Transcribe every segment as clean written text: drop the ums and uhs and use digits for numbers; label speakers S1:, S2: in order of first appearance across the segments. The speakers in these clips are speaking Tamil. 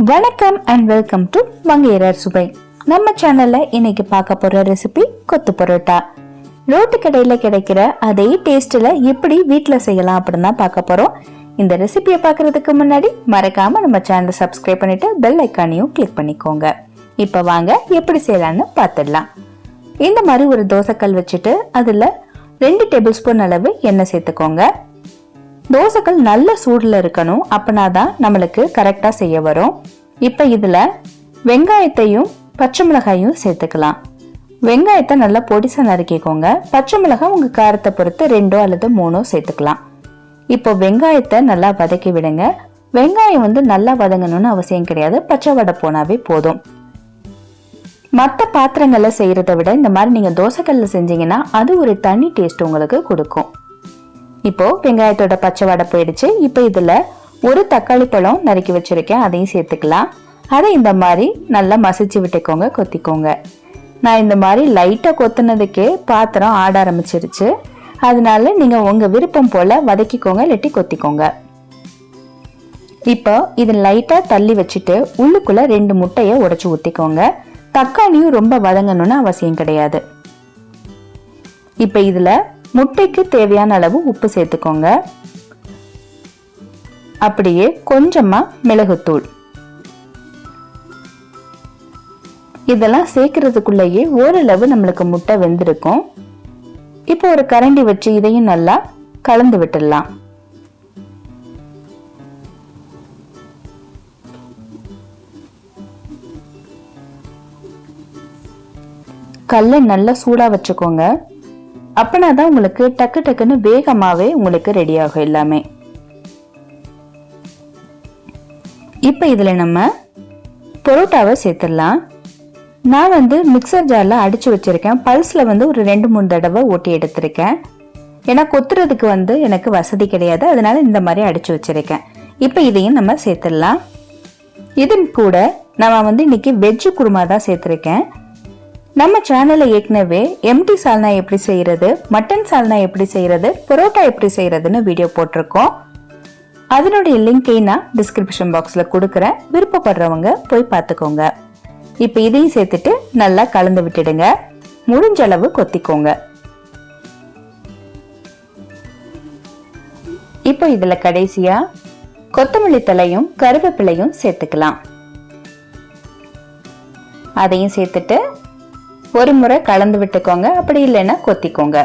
S1: வணக்கம் அண்ட் வெல்கம் டு மங்கையர் அரசுவை. நம்ம சேனல்ல இன்னைக்கு பார்க்க போற ரெசிபி கொத்து பரோட்டா. ரோட்டு கடையில கிடைக்கிற அதே டேஸ்ட்ல எப்படி வீட்டுல செய்யலாம் அப்படின்னு தான் பார்க்க போறோம். இந்த ரெசிபியை பார்க்கறதுக்கு முன்னாடி மறக்காம நம்ம சேனலை சப்ஸ்கிரைப் பண்ணிட்டு பெல் ஐக்கானையும் கிளிக் பண்ணிக்கோங்க. இப்ப வாங்க எப்படி செய்யலாம்னு பார்த்துடலாம். இந்த மாதிரி ஒரு தோசைக்கல் வச்சுட்டு அதுல 2 டேபிள் ஸ்பூன் அளவு எண்ணெய் சேர்த்துக்கோங்க. தோசைக்கல் நல்ல சூடுல இருக்கணும், அப்பனாதான் நம்மளுக்கு கரெக்டா செய்ய வரும். இப்ப இதுல வெங்காயத்தையும் பச்சை மிளகாயும் சேர்த்துக்கலாம். வெங்காயத்தை நல்லா பொடிசா நறுக்கிக்கோங்க. பச்சை மிளகாய் உங்க காரத்தை பொறுத்து 2 அல்லது 3 சேர்த்துக்கலாம். இப்போ வெங்காயத்தை நல்லா வதக்கி விடுங்க. வெங்காயம் நல்லா வதங்கணும்னு அவசியம் கிடையாது, பச்சை வடை போனாவே போதும். மற்ற பாத்திரங்கள்ல செய்யறதை விட இந்த மாதிரி நீங்க தோசைக்கல்ல செஞ்சீங்கன்னா அது ஒரு தனி டேஸ்ட் உங்களுக்கு கொடுக்கும். இப்போ வெங்காயத்தோட பச்சை வடை போயிடுச்சு. இப்போ இதுல ஒரு தக்காளி பழம் நறுக்கி வச்சிருக்கேன், அதையும் சேர்த்துக்கலாம். அதை இந்த மாதிரி நல்லா மசிச்சு விட்டுக்கோங்க, கொத்திக்கோங்க. நான் இந்த மாதிரி லைட்டா கொத்துனதுக்கே பாத்திரம் ஆட ஆரம்பிச்சிருச்சு. அதனால நீங்க உங்க விருப்பம் போல வதக்கிக்கோங்க, இல்லாட்டி கொத்திக்கோங்க. இப்போ இது லைட்டா தள்ளி வச்சுட்டு உள்ளுக்குள்ள 2 முட்டையை உடைச்சு ஊத்திக்கோங்க. தக்காளியும் ரொம்ப வதங்கணும்னு அவசியம் கிடையாது. இப்ப இதுல முட்டைக்கு தேவையான அளவு உப்பு சேர்த்துக்கோங்க. அப்படியே கொஞ்சமா மிளகுத்தூள். இதெல்லாம் சேர்க்கறதுக்குள்ளேயே ஓரளவு நம்மளுக்கு முட்டை வெந்திருக்கும். இப்போ ஒரு கரண்டி வச்சு இதையும் நல்லா கலந்து விட்டுடலாம். கல்லை நல்லா சூடா வச்சுக்கோங்க. அப்பனாதான் உங்களுக்கு டக்கு டக்குன்னு வேகமாவே உங்களுக்கு ரெடி ஆகும் எல்லாமே. இப்ப இதுல நம்ம பரோட்டாவை சேர்த்துடலாம். நான் மிக்சர் ஜார்ல அடிச்சு வச்சிருக்கேன். பல்ஸ்ல ஒரு 2-3 தடவை ஓட்டி எடுத்திருக்கேன். ஏன்னா கொத்துறதுக்கு எனக்கு வசதி கிடையாது, அதனால இந்த மாதிரி அடிச்சு வச்சிருக்கேன். இப்ப இதையும் நம்ம சேர்த்துடலாம். இது கூட நம்ம இன்னைக்கு வெஜ் குருமா தான் சேர்த்திருக்கேன். நம்ம சேனல்ல ஏற்கனவே எம்டி சால்னா எப்படி செய்யறது, மட்டன் சால்னா எப்படி செய்யறது, பரோட்டா எப்படி செய்யறதுன்னு வீடியோ போட்டிருக்கோம். அதனுடைய லிங்கை நான் டிஸ்கிரிப்ஷன் பாக்ஸ்ல கொடுக்கறேன், விருப்பப்படுறவங்க போய் பார்த்துக்கோங்க. இப்ப இதையும் சேர்த்துட்டு நல்லா கலந்து விட்டுடுங்க. முடிஞ்ச அளவு கொத்திக்கோங்க. இப்போ இதுல கடைசியா கொத்தமல்லி தலையும் கருவேப்பிலையும் சேர்த்துக்கலாம். அதையும் சேர்த்துட்டு ஒரு முறை கலந்து விட்டுக்கோங்க, அப்படி இல்லைன்னா கொத்திக்கோங்க.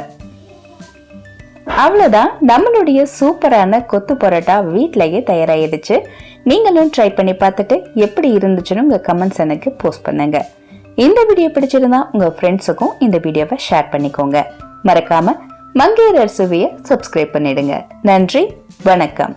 S1: அவ்வளவுதான், நம்மளுடைய சூப்பரான கொத்து பரோட்டா வீட்லயே தயாராயிடுச்சு. நீங்களும் ட்ரை பண்ணி பார்த்துட்டு எப்படி இருந்துச்சுன்னு உங்க கமெண்ட்ஸ் எனக்கு போஸ்ட் பண்ணுங்க. இந்த வீடியோ பிடிச்சிருந்தா உங்க ஃப்ரெண்ட்ஸுக்கும் இந்த வீடியோவை ஷேர் பண்ணிக்கோங்க. மறக்காம மங்கையர் அரசுவையை சப்ஸ்கிரைப் பண்ணிடுங்க. நன்றி, வணக்கம்.